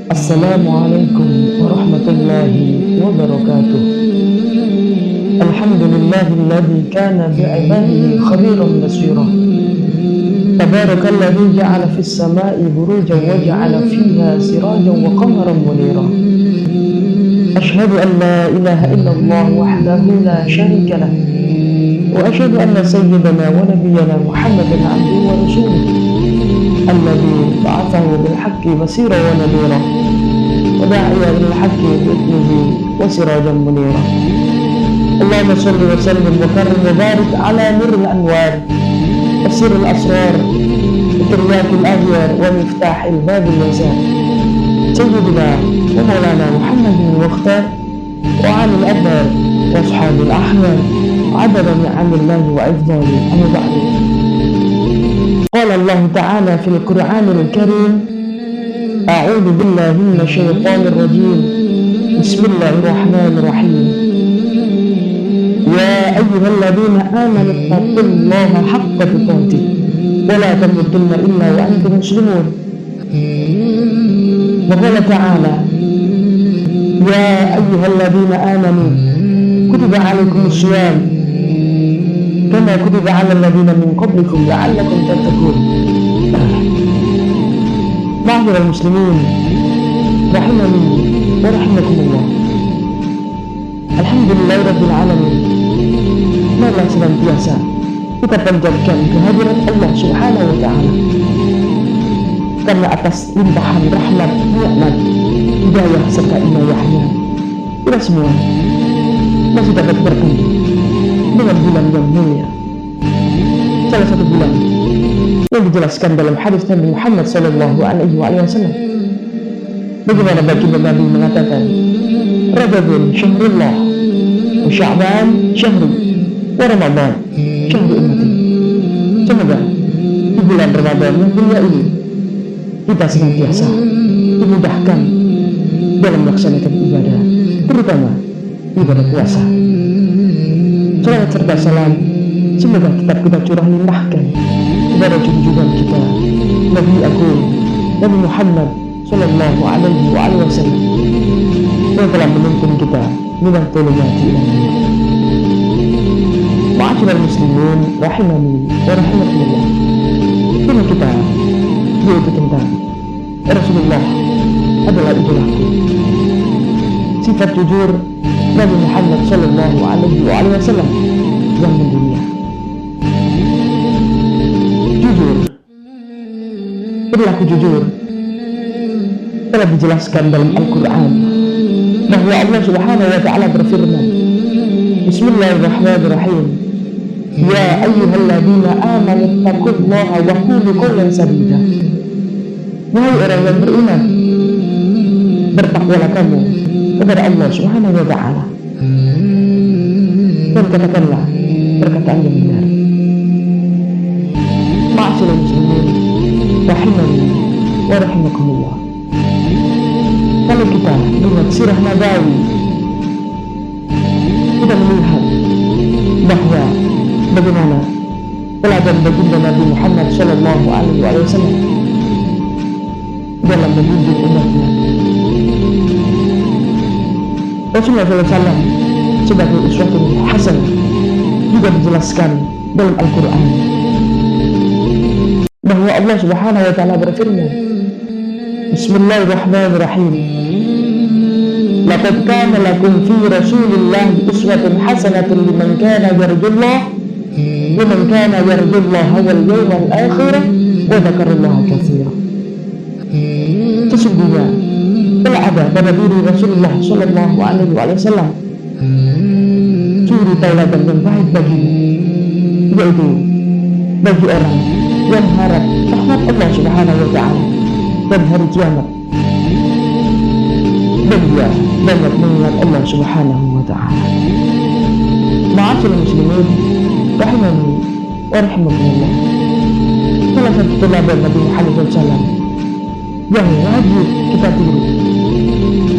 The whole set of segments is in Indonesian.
Assalamualaikum warahmatullahi wabarakatuh. Alhamdulillahilladzi kana bi'ibadihi khabiran basira. Tabarakalladzi ja'ala fis sama'i burujan wa ja'ala fiha sirajan wa qamaran munira. Asyhadu an la ilaha illallah wahdahu la syarika lah. Wa asyhadu anna sayyidana wa nabiyyana Muhammadan 'abduhu wa rasuluh. Alladzi ba'athahu bil haqqi basiran wa nadhira. وداعيا إلى الحق بإذنه وسراجا منيرا. اللهم صل وسلم وكرم وبارك على نور الأنوار وسر الأسرار وترياق الأغيار ومفتاح الباب اليسار سيدنا ومولانا محمد المختار وعلى الأبرار وأصحاب الأحيار عدد نعم الله وإفضاله. أما بعد، قال الله تعالى في القرآن الكريم: أعوذ بالله من الشيطان الرجيم. بسم الله الرحمن الرحيم. يا أيها الذين آمنوا اتقوا الله حق تقاته ولا تموتن إلا وأنتم مسلمون. وقال تعالى: يا أيها الذين آمنوا كتب عليكم الصيام كما كتب على الذين من قبلكم لعلكم تتقون. Ma'asyiral muslimin rahimani wa rahimakumullah. Alhamdulillahirabbil alamin. Marilah senantiasa kita panjatkan kehadiran Allah Subhanahu wa taala, karena atas limpahan rahmat, nikmat, hidayah serta inayahnya kita semua masih dapat bertemu dengan bulan yang mulia, salah satu bulan yang dijelaskan dalam hadis Nabi Muhammad sallallahu alaihi wasallam. Bagaimana baginda Nabi mengatakan, Rajabun syahrullah wa Sya'ban syahri wa Ramadan syahru ummati. Semoga di bulan Ramadan yang mulia ini kita senantiasa dimudahkan dalam melaksanakan ibadah, terutama ibadah puasa. Salawat serta salam semoga tetap kita curah limpahkan kepada junjungan kita Nabi Agung Nabi Muhammad sallallahu alaihi wasallam yang telah menuntun kita minal dhulumati ilal nur. Ma'asyiral muslimin rahimani wa rahimakumullah. Tema kita yaitu tentang Rasulullah adalah idolaku. Sifat jujur Nabi Muhammad sallallahu alaihi wasallam yang mendunia. Perilaku jujur telah dijelaskan dalam Al-Quran bahwa Allah Subhanahu wa ta'ala berfirman, Bismillahirrahmanirrahim. Ya ayyuhalladzina amanu taqullaha wa qulu qawlan sadida. Wahai orang yang beriman, bertakwalah kamu kepada Allah Subhanahu wa ta'ala dan katakanlah perkataan yang benar. Ma'asyiral muslimin rahimani wa rahimakumullah. Kalau kita melihat sirah Nabawi, kita melihat bahwa bagaimana teladan baginda Nabi Muhammad sallallahu alaihi wasallam dalam membimbing umatnya. Rasulullah SAW sebagai uswatun hasanah juga dijelaskan dalam Al-Quran bahwa Allah Subhanahu wa ta'ala berfirman, Bismillahirrahmanirrahim. Laqad kana lakum fi Rasulillahi uswatun hasanatun liman kana yarjullaha wal yawmal akhir wa dzakarallaha katsiran. Sesungguhnya telah ada pada diri Rasulullah sallallahu alaihi wasallam suri tauladan yang baik bagimu, yaitu bagi orang yang harap rahmat Allah Subhanahu wa ta'ala dan hari kiamat, dan dia banyak mengingat Allah Subhanahu wa ta'ala. Ma'asyiral muslimin rahimani wa rahimakumullah. Salah satu teladan Nabi Muhammad SAW yang wajib kita tiru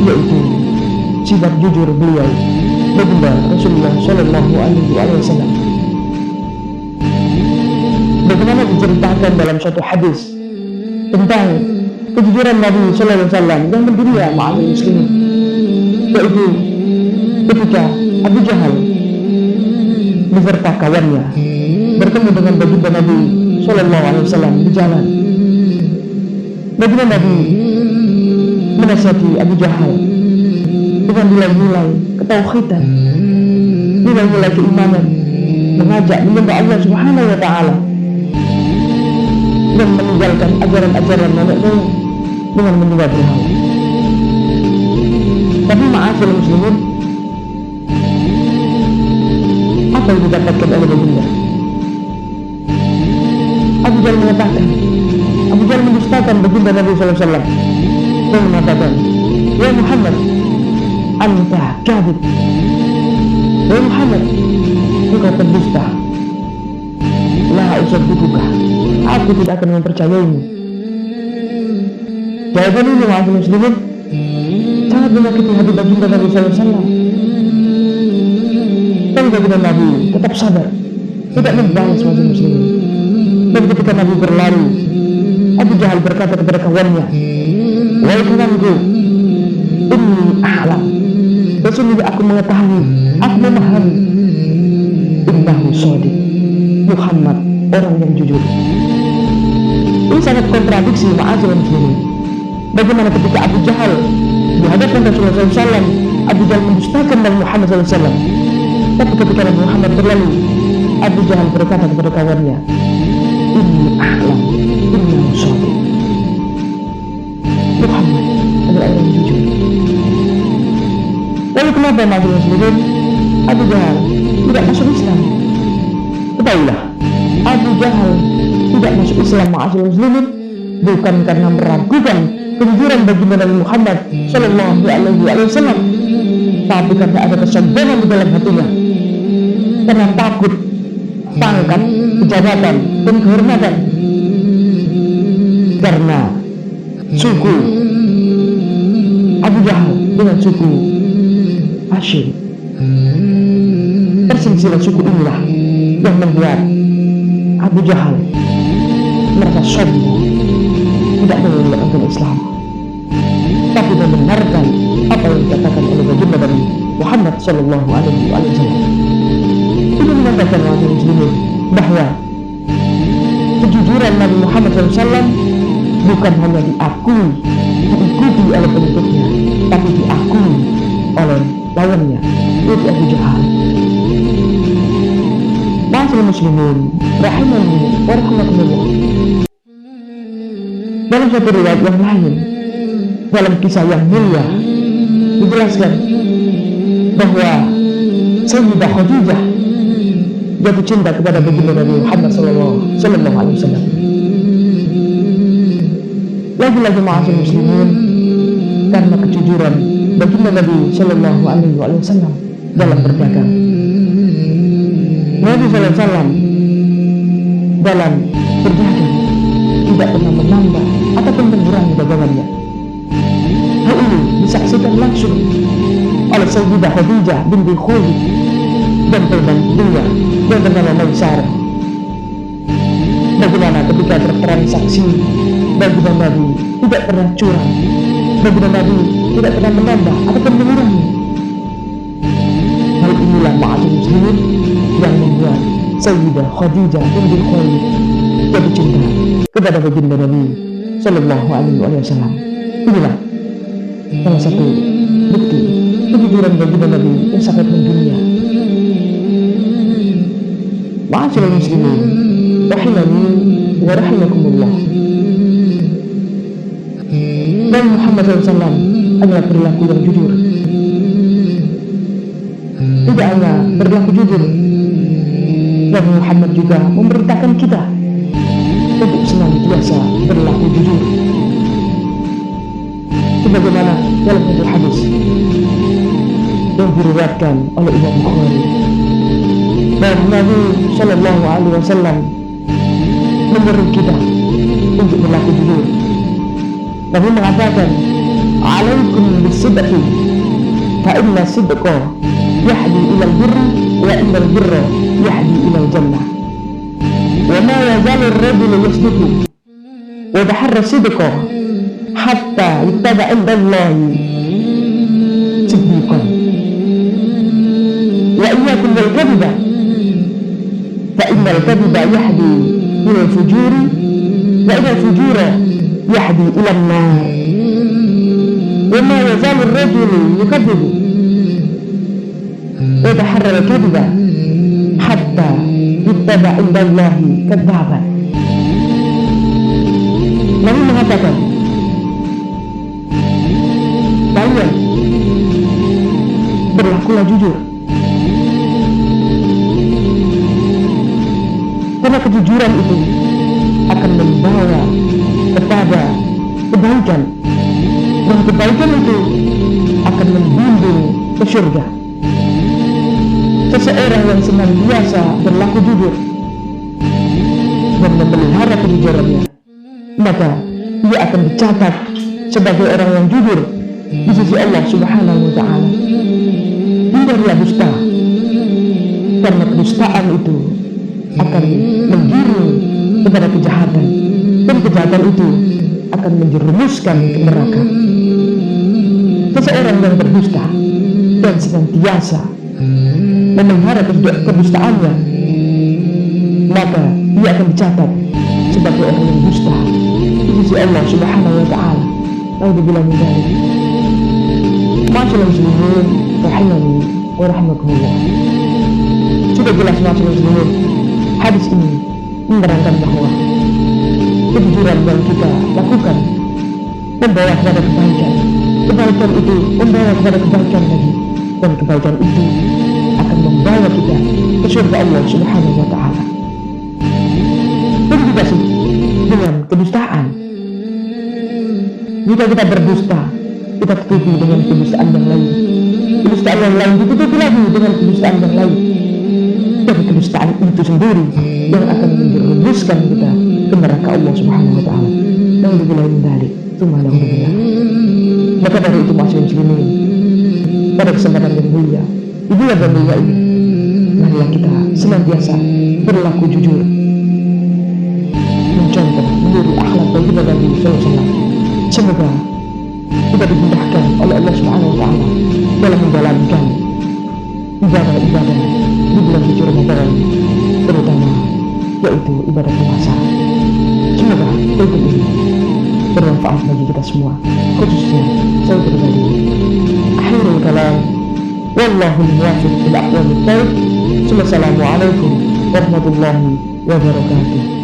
yaitu sifat jujur beliau, baginda Rasulullah sallallahu alaihi wasallam. Bagaimana diceritakan dalam suatu hadis tentang kejujuran Nabi Sallallahu Alaihi Wasallam yang mendunia ma'al muslimin, yaitu ketika Abu Jahal beserta kawannya bertemu dengan baginda Nabi Sallallahu Alaihi Wasallam di jalan. Baginda Nabi menasihati Abu Jahal dengan nilai-nilai ketauhidan, nilai-nilai keimanan, mengajak menyembah Allah Subhanahu wa Ta'ala dan meninggalkan ajaran-ajaran nenek moyang dengan menyembah berhala. Tapi ma'asyiral muslimin, apa yang didapatkan oleh baginda? Abu Jahal mengatakan, Abu Jahal mendustakan baginda Nabi Sallallahu Alaihi Wasallam dan mengatakan, ya Muhammad, anta kadhib. Ya Muhammad, engkau pendusta. La usaddiquka, aku tidak akan mempercayaimu. Jawaban ini ma'asyiral muslimin sangat menyakiti hati baginda Nabi Sallallahu Alaihi Wasallam. Tapi baginda Nabi tetap sabar, tidak membalas ma'asyiral muslimin. Dan ketika Nabi berlari, Abu Jahal berkata kepada kawannya, wahai kawanku, inni a'lam, sesungguhnya aku mengetahui, aku memahami, innahu shadiq, Muhammad orang yang jujur. Ini sangat kontradiksi ma'asyiral muslimin. Bagaimana ketika Abu Jahal dihadapkan Rasulullah SAW, Abu Jahal mendustakan Nabi Muhammad SAW. Tapi ketika Nabi Muhammad berlalu, Abu Jahal berkata kepada kawannya, inni a'lam, innahu shadiq, Muhammad adalah orang yang jujur. Lalu kenapa ma'asyiral muslimin Abu Jahal tidak masuk Islam? Ketahuilah, Abu Jahal tidak masuk Islam ma'asyiral muslimin bukan karena meragukan kejujuran baginda Nabi Muhammad Sallallahu Alaihi Wasallam, tapi karena ada kesombongan di dalam hatinya, karena takut pangkat, kejabatan, dan kehormatan, karena suku Abu Jahal dengan suku Hashim, perselisihan suku inilah yang membuat Abu Jahal merasa sombong, tidak mengenal Islam, tapi membenarkan apa yang dikatakan oleh baginda Nabi Muhammad Sallallahu Alaihi Wasallam. Ini mengatakan wahai muslimin bahwa kejujuran Nabi Muhammad SAW bukan hanya diakui, diikuti oleh pengikutnya, tapi diakui oleh lawannya, yaitu Abu Jahal. Ma'asyiral muslimin rahimani wa rahimakumullah. Dalam satu riwayat yang lain, dalam kisah yang mulia, dijelaskan bahwa Sayyidah Khadijah jatuh cinta kepada baginda Nabi Muhammad Sallallahu Alaihi Wasallam. Lagi-lagi ma'asyiral muslimin, karena kejujuran baginda Nabi Sallallahu Alaihi Wasallam dalam berdagang. Nabi Sallallahu Alaihi Wasallam dalam berdagang tidak pernah menambah ataupun mengurangi dagangannya. Hal ini disaksikan langsung oleh Sayyidah Khadijah binti Khuwailid dan pembantunya yang bernama Maisarah. Bagaimana ketika bertransaksi, baginda Nabi tidak pernah curang, baginda Nabi tidak pernah menambah ataupun mengurangi. Hal inilah ma'asyiral muslimin yang membuat Sayyidah Khadijah binti Khuwailid jatuh cinta kepada baginda Nabi Sallallahu Alaihi Wasallam. Inilah salah satu bukti kejujuran baginda Nabi yang sangat mendunia. Ma'asyiral muslimin rahimani wa rahimakumullah. Nabi Muhammad SAW adalah perilaku yang jujur. Tidak hanya berlaku jujur, Nabi Muhammad juga memerintahkan kita untuk senantiasa berlaku jujur. Sebagaimana dalam satu hadis yang diriwayatkan oleh Imam Bukhari, bahwa Nabi Sallallahu Alaihi Wasallam menyeru kita untuk berlaku jujur. Nabi mengatakan, "Alaikum bisidqi, fa inna sidqa yahdi ilal birri wa innal birra yahdi ilal jannah. Wa ma yazalu ar-rajulu yasdiqu wa taharra sidqa hatta yuktaba indallahi siddiqan wa iyyakum wal kadhiba fa innal kadhiba yahdi ila al-fujuri wa ila al-fujura yahdi ila an-nar wa ma yazalu ar-rajulu yukadhibu wa yataharra al-kadhiba hatta yuktaba indallahi kadzaban. Nabi mengatakan, kalian berlakulah jujur, karena kejujuran itu akan membawa kepada kebaikan, dan kebaikan itu akan membimbing ke surga. Seseorang yang senantiasa berlaku jujur dan memelihara kejujurannya, maka ia akan dicatat sebagai orang yang jujur di sisi Allah Subhanahu wa Ta'ala. Hindarilah dusta, karena kedustaan itu akan menggiring kepada kejahatan, dan kejahatan itu akan menjerumuskan ke neraka. Seseorang yang berdusta dan senantiasa memelihara kedustaannya, maka ia akan dicatat sebagai orang yang dusta di sisi Allah Subhanahu wa Ta'ala. Naudzubillah min dzalik. Ma'asyiral muslimin rahimani wa rahimakumullah. Sudah jelas ma'asyiral muslimin, hadis ini menerangkan bahwa kejujuran yang kita lakukan membawa kepada kebaikan. Kebaikan itu membawa kepada kebaikan lagi, dan kebaikan itu akan membawa kita ke surga Allah Subhanahu wa Ta'ala. Begitu sih dengan kedustaan. Jika kita berdusta, kita tutupi dengan kedustaan yang lain. Kedustaan yang lain ditutupi lagi dengan kedustaan yang lain. Dan kedustaan itu sendiri yang akan menjerumuskan kita ke neraka Allah Subhanahu wa Ta'ala. Naudzubillah min dzalik. Tsumma naudzubillah. Maka dari itu masih muslimin, pada kesempatan yang mulia di bulan yang mulia ini, marilah kita senantiasa berlaku jujur, mencontoh meniru akhlak baginda Nabi sallallahu alaihi wasallam. Semoga kita dimudahkan oleh Allah Subhanahu wa Ta'ala dalam menjalankan ibadah-ibadah di bulan suci Ramadan, terutama yaitu ibadah puasa. Semoga ilmu ini bermanfaat bagi kita semua, khususnya saya pribadi. Akhirul kalam, wallahu muwaffiq ila aqwamit thoriq. Wassalamualaikum warahmatullahi wabarakatuh.